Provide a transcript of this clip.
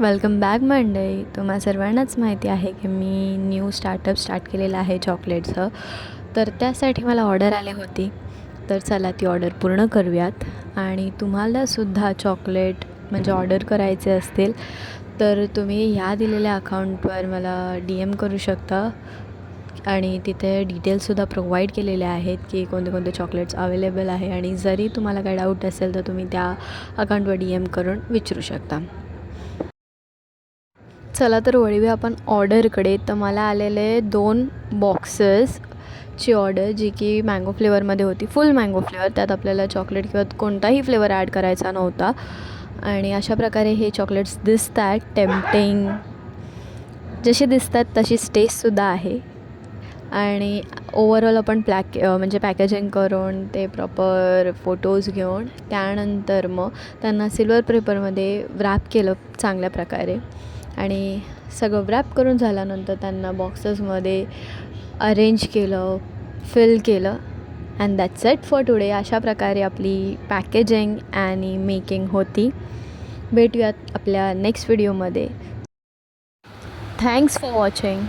Welcome back मंडळी. तुम्हा सर्वांनाच माहिती आहे की मी न्यू स्टार्टअप स्टार्ट केलेलं आहे चॉकलेटचं. तर त्यासाठी मला ऑर्डर आली होती. तर चला ती ऑर्डर पूर्ण करूयात. आणि तुम्हालासुद्धा चॉकलेट म्हणजे ऑर्डर करायचे असतील तर तुम्ही ह्या दिलेल्या अकाउंटवर मला DM करू शकता. आणि तिथे डिटेल्ससुद्धा प्रोव्हाइड केलेले आहेत की कोणते कोणते चॉकलेट्स अवेलेबल आहे. आणि जरी तुम्हाला काही डाऊट असेल तर तुम्ही त्या अकाउंटवर DM करून विचारू शकता. चला तर वळूया आपण ऑर्डरकडे. तर मला आलेले 2 बॉक्सेसची ऑर्डर, जी की मँगो फ्लेवरमध्ये होती, फुल मँगो फ्लेवर. त्यात आपल्याला चॉकलेट किंवा कोणताही फ्लेवर ॲड करायचा नव्हता. आणि अशा प्रकारे हे चॉकलेट्स दिसतात टेम्पटिंग. जसे दिसतात तशीच टेस्टसुद्धा आहे. आणि ओव्हरऑल आपण म्हणजे पॅकेजिंग करून ते प्रॉपर फोटोज घेऊन त्यानंतर मग त्यांना सिल्वर पेपरमध्ये व्रॅप केलं चांगल्या प्रकारे. आणि सगळं व्रॅप करून झाल्यानंतर त्यांना बॉक्सेसमध्ये अरेंज केलं, फिल केलं. And that's it for today. अशा प्रकारे आपली पॅकेजिंग आणि मेकिंग होती. भेटूयात आपल्या नेक्स्ट व्हिडिओमध्ये. Thanks for watching.